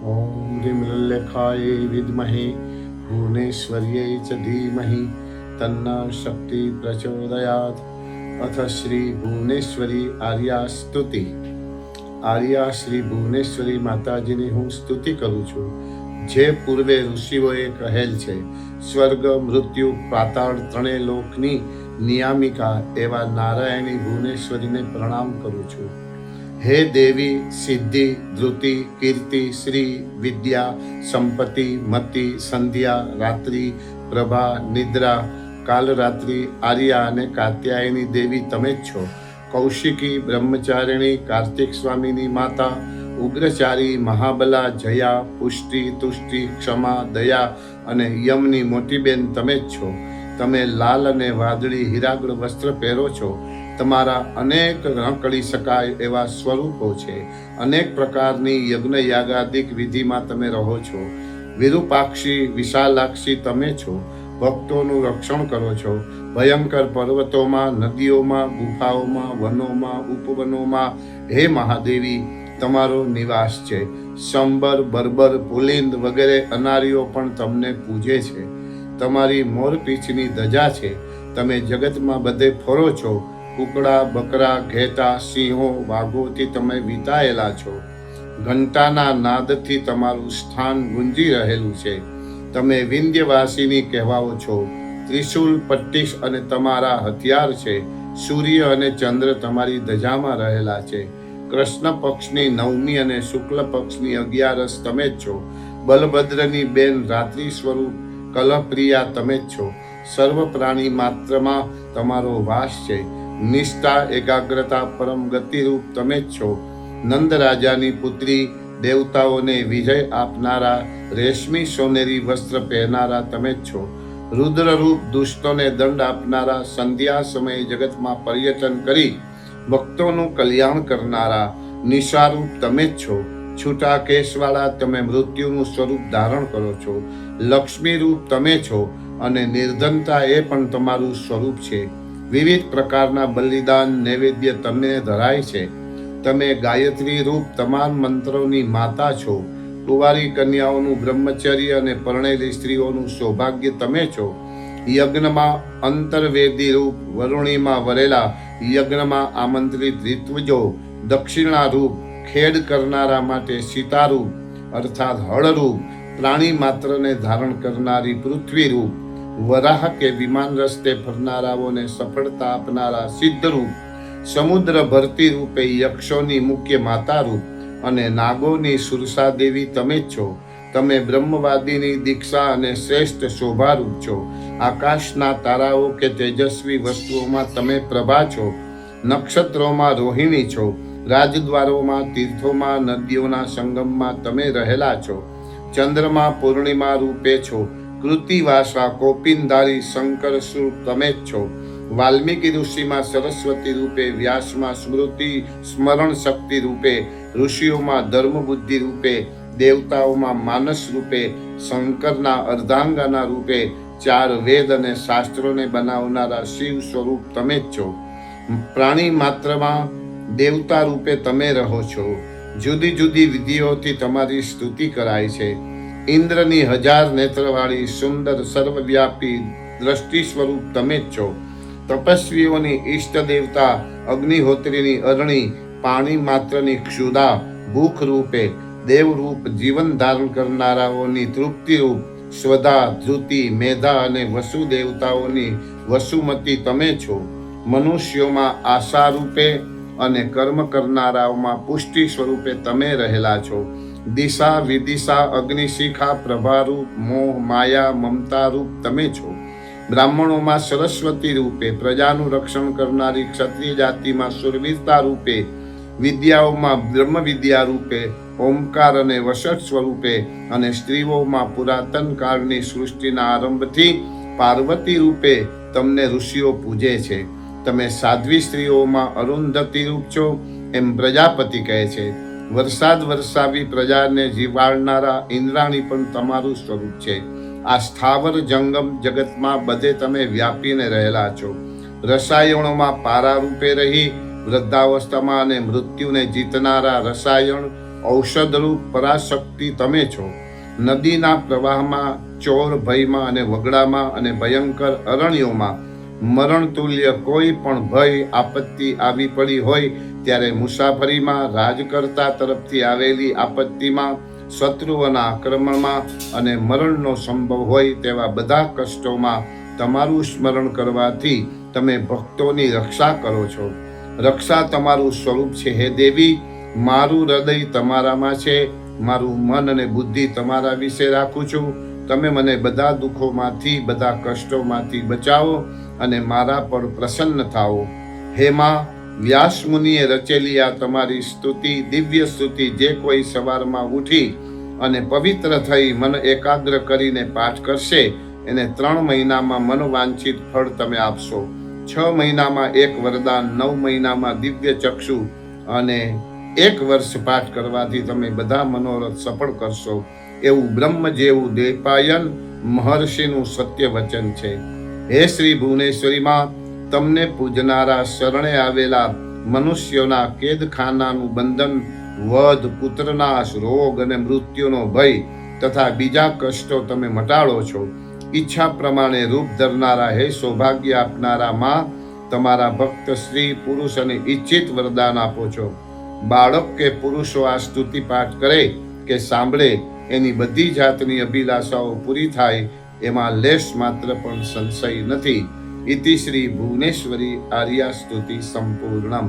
ॐ ह्रीं विद्महे भुवनेश्वर्यै च धीमहि तन्नः शक्ति प्रचोदयात्। अथ श्री भुवनेश्वरी आर्या स्तुति। આર્યા શ્રી ભુવનેશ્વરી માતાજીની હું સ્તુતિ કરું છું, જે પૂર્વે ઋષિઓએ કહેલ છે. સ્વર્ગ, મૃત્યુ, પાતાળ ત્રણેય લોકની નિયામિકા એવા નારાયણી ભુવનેશ્વરીને પ્રણામ કરું છું. હે દેવી, સિદ્ધિ, ધૃતિ, કીર્તિ, શ્રી, વિદ્યા, સંપત્તિ, મતિ, સંધ્યા, રાત્રિ, પ્રભા, નિદ્રા, કાલરાત્રિ, આર્યા અને કાત્યાયની દેવી તમે જ છો. કૌશિકી, બ્રહ્મચારિણી, કાર્તિક સ્વામીની માતા, ઉગ્રચારી, મહાબલા, જયા, પુષ્ટિ, તુષ્ટિ, ક્ષમા, દયા અને યમની મોટી બેન તમે જ છો. તમે લાલ અને વાદળી હીરાગળ વસ્ત્ર પહેરો છો. તમારા અનેક ન કરી શકાય એવા સ્વરૂપો છે. અનેક પ્રકારની યજ્ઞ યાગાદિક વિધિમાં તમે રહો છો. વિરૂપાક્ષી, વિશાલાક્ષી તમે છો. ભક્તોનું રક્ષણ કરો છો. ભયંકર પર્વતોમાં, નદીઓમાં, ગુફાઓમાં, વનોમાં, ઉપવનોમાં હે મહાદેવી તમારો નિવાસ છે. શંબર, બર્બર, પુલિંદ વગેરે અનારીઓ પણ તમને પૂજે છે. તમારી મોરપીંછની ધજા છે. તમે જગતમાં બધે ફરો છો. કુકડા, બકરા, ઘેટા, સિંહો, વાઘોથી તમે વિતાયેલા છો. ઘંટાના નાદથી તમારું સ્થાન ગુંજી રહેલું છે. તમે વિંધ્યવાસીની કહેવાઓ છો. ત્રિશુલ, પટ્ટીશ અને તમારા હથિયાર છે. સૂર્ય અને ચંદ્ર તમારી ધજામાં રહેલા છે. કૃષ્ણ પક્ષની નવમી અને શુક્લ પક્ષની 11 તમે જ છો. બલભદ્રની બેન રાત્રિ સ્વરૂપ કલપ્રિયા તમે જ છો. સર્વ પ્રાણી માત્રમાં તમારો વાસ છે. નિષ્ઠા, એકાગ્રતા, પરમ ગતિરૂપ તમે જ છો. નંદ રાજાની પુત્રી, દેવતાઓને વિજય આપનારા, રેશમી સોનેરી વસ્ત્ર પહેરનારા તમે જ છો. રુદ્રરૂપ દુષ્ટોને દંડ આપનારા, સંધ્યા સમયે જગતમાં પર્યટન કરી ભક્તોનું કલ્યાણ કરનારા, નિશારૂપ તમે જ છો. છૂટા કેશવાળા તમે મૃત્યુનું સ્વરૂપ ધારણ કરો છો. લક્ષ્મી રૂપ તમે છો અને નિર્ધનતા એ પણ તમારું સ્વરૂપ છે. વિવિધ પ્રકારના બલિદાન નૈવેદ્ય તમને ધરાય છે. તમે ગાયત્રી રૂપ તમામ મંત્રોની માતા છો. કુંવારી કન્યાઓનું બ્રહ્મચર્ય અને પરણેલી સ્ત્રીઓનું સૌભાગ્ય તમે છો. યજ્ઞમાં અંતર્વેદી રૂપ, વરુણીમાં વરેલા યજ્ઞમાં આમંત્રિત ઋત્વજો, દક્ષિણા રૂપ, ખેડ કરનારા માટે સીતારૂપ અર્થાત હળરૂપ, પ્રાણી માત્રને ધારણ કરનારી પૃથ્વી રૂપ, વરાહ કે વિમાન રસ્તે ફરનારાઓને સફળતા આપનારા સિદ્ધરૂપ, સમુદ્ર ભરતી રૂપે યક્ષોની મુખ્ય માતા રૂપ અને નાગોની સુરસા દેવી તમે જ છો. તમે બ્રહ્મવાદીની દીક્ષા અને શ્રેષ્ઠ શોભારૂપ છો. આકાશના તારાઓ કે તેજસ્વી વસ્તુઓમાં તમે પ્રભા છો. નક્ષત્રોમાં રોહિણી છો. રાજદ્વારોમાં, તીર્થોમાં, નદીઓના સંગમમાં તમે રહેલા છો. ચંદ્રમાં પૂર્ણિમા રૂપે છો. કૃતિવાસા, કોપિનધારી શંકર સ્વરૂપ તમે જ છો. વાલ્મીકી ઋષિમાં સરસ્વતી રૂપે, વ્યાસમાં સ્મૃતિ સ્મરણ શક્તિ રૂપે, ઋષિઓમાં ધર્મ બુદ્ધિ રૂપે, દેવતાઓમાં માનસ રૂપે, શંકરના અર્ધાંગાના રૂપે, 4 વેદ અને શાસ્ત્રોને બનાવનારા શિવ સ્વરૂપ તમે જ છો. પ્રાણી માત્રમાં દેવતા રૂપે તમે રહો છો. જુદી જુદી વિધિઓથી તમારી સ્તુતિ કરાય છે. ઇન્દ્રની 1000 નેત્રવાળી સુંદર સર્વવ્યાપી દ્રષ્ટિ સ્વરૂપ તમે જ છો. તપસ્વીઓની ઈષ્ટ દેવતા, અગ્નિહોત્રીની અરણી, પાણી માત્રની ક્ષુધા, ભૂખ રૂપે, દેવરૂપ, જીવન ધારણ કરનારાઓની તૃપ્તિ રૂપ, સ્વધા, ધૃતિ, મેધા અને વસુ દેવતાઓની વસુમતી તમે છો. મનુષ્યોમાં આશા રૂપે અને કર્મ કરનારાઓમાં પુષ્ટિ સ્વરૂપે તમે રહેલા છો. દિશા, વિદિશા, અગ્નિશિખા, પ્રભારૂપ, મોહ, માયા, મમતા રૂપ તમે છો. બ્રાહ્મણોમાં સરસ્વતી રૂપે, પ્રજાનું રક્ષણ કરનારી ક્ષત્રિય જાતિમાં સુરવીરતા રૂપે, વિદ્યાઓમાં બ્રહ્મ વિદ્યા રૂપે, ઓમકાર અને વસત સ્વરૂપે અને સ્ત્રીઓમાં પુરાતન કાળની સૃષ્ટિના આરંભથી પાર્વતી રૂપે તમને ઋષિઓ પૂજે છે. તમે સાધ્વી સ્ત્રીઓમાં અરુંધતી રૂપ છો એમ પ્રજાપતિ કહે છે. વરસાદ વરસાવી પ્રજાને જીવાડનારા ઇન્દ્રાણી પણ તમારું સ્વરૂપ છે. આ સ્થાવર જંગમ જગતમાં બધે તમે વ્યાપીને રહેલા છો. રસાયણોમાં પારા રૂપે રહી વૃદ્ધાવસ્થામાં અને મૃત્યુને જીતનારા રસાયણ, ઔષધરૂપ પરાશક્તિ તમે છો. નદીના પ્રવાહમાં, ચોર ભયમાં અને વગડામાં અને ભયંકર અરણ્યોમાં મરણતુલ્ય કોઈ પણ ભય આપત્તિ આવી પડી હોય ત્યારે મુસાફરીમાં, રાજકર્તા તરફથી આવેલી આપત્તિમાં, શત્રુઓના આક્રમણમાં અને મરણનો સંભવ હોય તેવા બધા કષ્ટોમાં તમારું સ્મરણ કરવાથી તમે ભક્તોની રક્ષા કરો છો. રક્ષા તમારું સ્વરૂપ છે. હે દેવી, મારું હૃદય તમારામાં છે, મારું મન અને બુદ્ધિ તમારા વિશે રાખું છું. તમે મને બધા દુઃખોમાંથી, બધા કષ્ટોમાંથી બચાવો અને મારા પર પ્રસન્ન થાઓ. હે માં, વ્યાસ મુનિએ રચેલી આ તમારી સ્તુતિ, દિવ્ય સ્તુતિ જે કોઈ સવારમાં ઉઠી અને પવિત્ર થઈ મન એકાગ્ર કરીને પાઠ કરશે એને 3 મહિનામાં મનોવાંછિત ફળ તમે આપશો. 6 મહિનામાં 1 વરદાન, 9 મહિનામાં દિવ્ય ચક્ષુ અને 1 વર્ષ પાઠ કરવાથી તમે બધા મનોરથ સફળ કરશો એવું બ્રહ્મ જેવું દ્વૈપાયન મહર્ષિનું સત્ય વચન છે. હે શ્રી ભુવનેશ્વરી માં, તમને પૂજનારા શરણે આવેલા મનુષ્યોના કેદખાનાનું બંધન, વધ, પુત્રનાશ, રોગ અને મૃત્યુનો ભય તથા બીજા કષ્ટો તમે મટાડો છો. ઈચ્છા પ્રમાણે રૂપ ધરનારા હે સૌભાગ્ય આપનારા માં, તમારા ભક્ત સ્ત્રી પુરુષ અને ઈચ્છિત વરદાન આપો છો. બાળક કે પુરુષો આ સ્તુતિ પાઠ કરે કે સાંભળે એની બધી જાતની અભિલાષાઓ પૂરી થાય એમાં લેશ માત્ર પણ સંશય નથી. ઇતિ શ્રી ભુવનેશ્વરી આર્યા સ્તુતિ સંપૂર્ણમ.